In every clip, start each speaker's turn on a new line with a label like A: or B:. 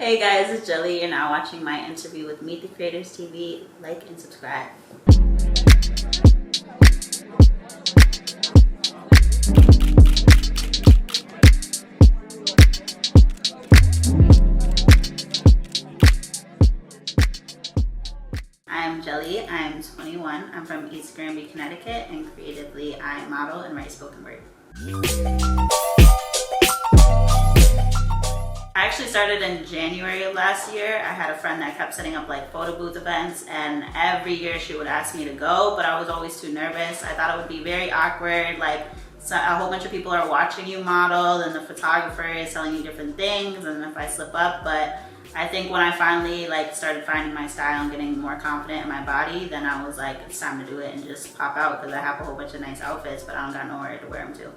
A: Hey guys, it's Jelly. You're now watching my interview with Meet the Creators TV. Like and subscribe. I'm Jelly. I'm 21. I'm from East Granby, Connecticut, and creatively I model and write spoken word. I actually started in January of last year. I had a friend that kept setting up like photo booth events, and every year she would ask me to go, but I was always too nervous. I thought it would be very awkward, like a whole bunch of people are watching you model and the photographer is telling you different things, and if I slip up. But I think when I finally started finding my style and getting more confident in my body, then I was like, it's time to do it and just pop out, because I have a whole bunch of nice outfits, but I don't got nowhere to wear them to.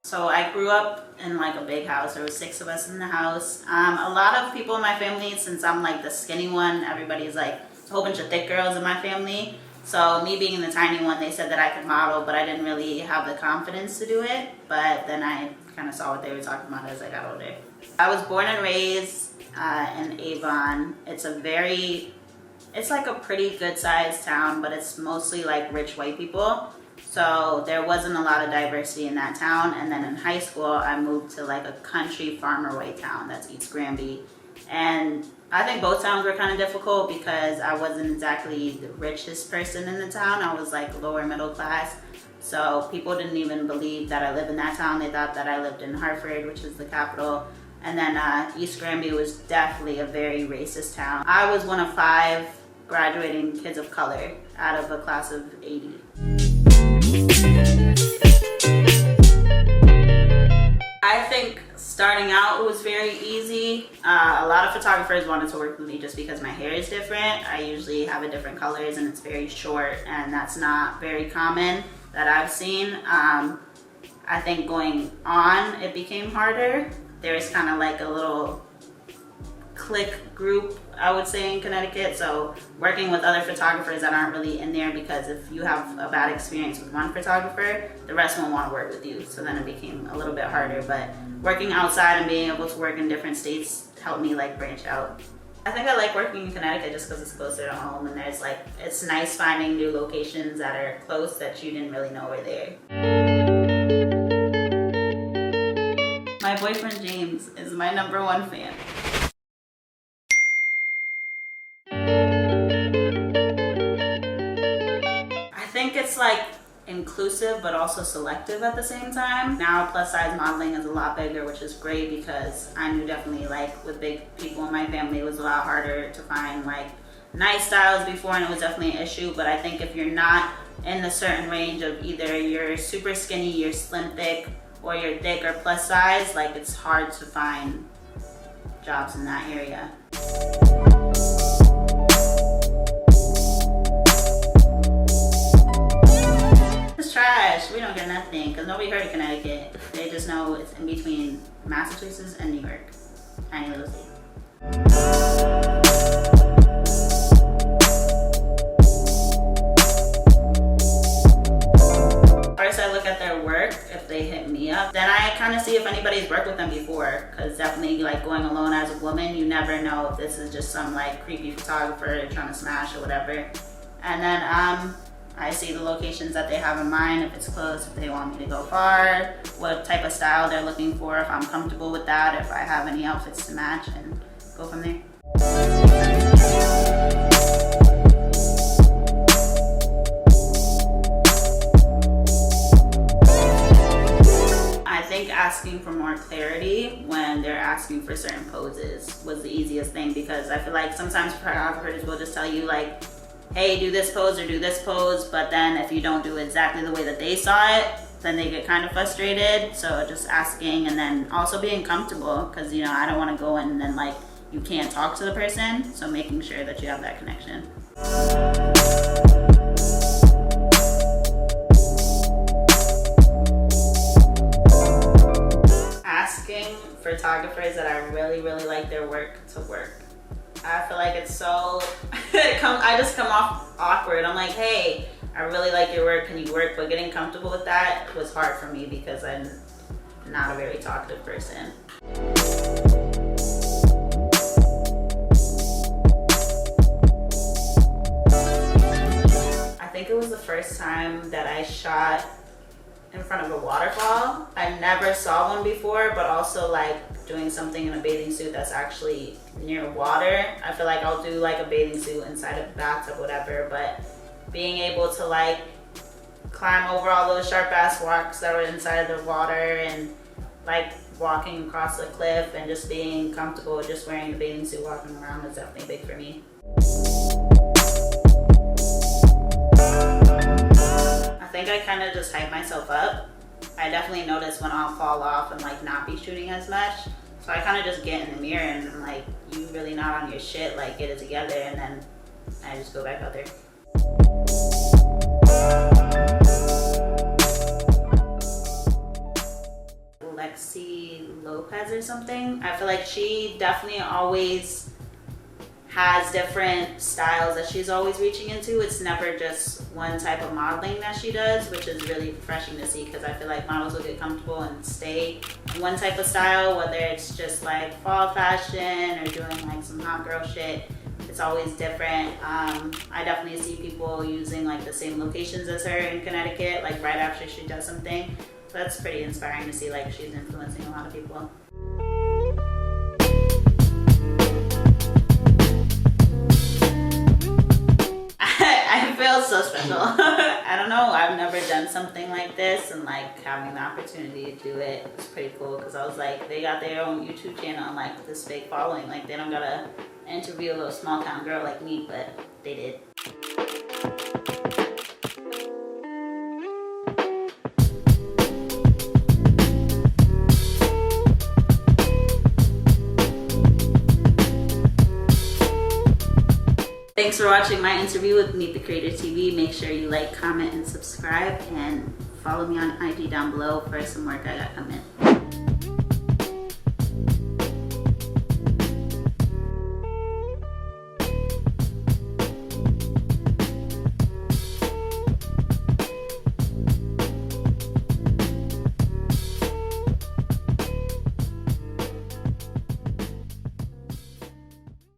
A: So I grew up in like a big house. There was 6 of us in the house. A lot of people in my family, since I'm like the skinny one, everybody's like a whole bunch of thick girls in my family. So me being the tiny one, they said that I could model, but I didn't really have the confidence to do it. But then I kind of saw what they were talking about as I got older. I was born and raised in Avon. It's like a pretty good sized town, but it's mostly like rich white people. So there wasn't a lot of diversity in that town. And then in high school, I moved to like a country farmer white town that's East Granby. And I think both towns were kind of difficult because I wasn't exactly the richest person in the town. I was like lower middle class. So people didn't even believe that I lived in that town. They thought that I lived in Hartford, which is the capital. And then East Granby was definitely a very racist town. I was one of 5 graduating kids of color out of a class of 80. I think starting out it was very easy. A lot of photographers wanted to work with me just because my hair is different. I usually have a different colors and it's very short, and that's not very common that I've seen. I think going on it became harder. There's kind of like a little clique group, I would say, in Connecticut. So working with other photographers that aren't really in there, because if you have a bad experience with one photographer, the rest won't want to work with you. So then it became a little bit harder. But working outside and being able to work in different states helped me like branch out. I think I like working in Connecticut just because it's closer to home, and there's like, it's nice finding new locations that are close that you didn't really know were there. My boyfriend James is my #1 fan. I think it's like inclusive but also selective at the same time. Now plus size modeling is a lot bigger, which is great, because I knew definitely like with big people in my family it was a lot harder to find like nice styles before, and it was definitely an issue. But I think if you're not in the certain range of either you're super skinny, you're slim thick, or you're thick or plus size, like it's hard to find jobs in that area. Trash. We don't get nothing because nobody heard of Connecticut. They just know it's in between Massachusetts and New York. Tiny little state. First I look at their work. If they hit me up, then I kind of see if anybody's worked with them before, because definitely like going alone as a woman, you never know if this is just some like creepy photographer trying to smash or whatever. And then I see the locations that they have in mind, if it's close, if they want me to go far, what type of style they're looking for, if I'm comfortable with that, if I have any outfits to match, and go from there. I think asking for more clarity when they're asking for certain poses was the easiest thing, because I feel like sometimes photographers will just tell you like, hey, do this pose or do this pose, but then if you don't do exactly the way that they saw it, then they get kind of frustrated. So just asking, and then also being comfortable, because you know, I don't want to go in and then like you can't talk to the person, so making sure that you have that connection. Asking photographers that I really like their work to work. I feel like it's so, I just come off awkward. I'm like, hey, I really like your work, can you work? But getting comfortable with that was hard for me because I not a very talkative person. I think it was the first time that I shot in front of a waterfall. I never saw one before, but also like doing something in a bathing suit that's actually near water. I feel like I'll do like a bathing suit inside of a bathtub, whatever, but being able to like climb over all those sharp ass rocks that were inside of the water and like walking across the cliff and just being comfortable just wearing the bathing suit walking around is definitely big for me. I think I kind of just hype myself up. I definitely notice when I'll fall off and like not be shooting as much. So I kind of just get in the mirror and I'm like, you really not on your shit, like get it together, and then I just go back out there. Lopez or something. I feel like she definitely always has different styles that she's always reaching into. It's never just one type of modeling that she does, which is really refreshing to see, because I feel like models will get comfortable and stay in one type of style, whether it's just like fall fashion or doing like some hot girl shit. It's always different. I definitely see people using like the same locations as her in Connecticut, like right after she does something. So that's pretty inspiring to see, like she's influencing a lot of people. I feel so special. I don't know, I've never done something like this, and like having the opportunity to do it was pretty cool, because I was like, they got their own YouTube channel and like this big following. Like they don't gotta interview a little small town girl like me, but they did. Thanks for watching my interview with Meet the Creator TV. Make sure you like, comment, and subscribe, and follow me on IG down below for some work I got coming.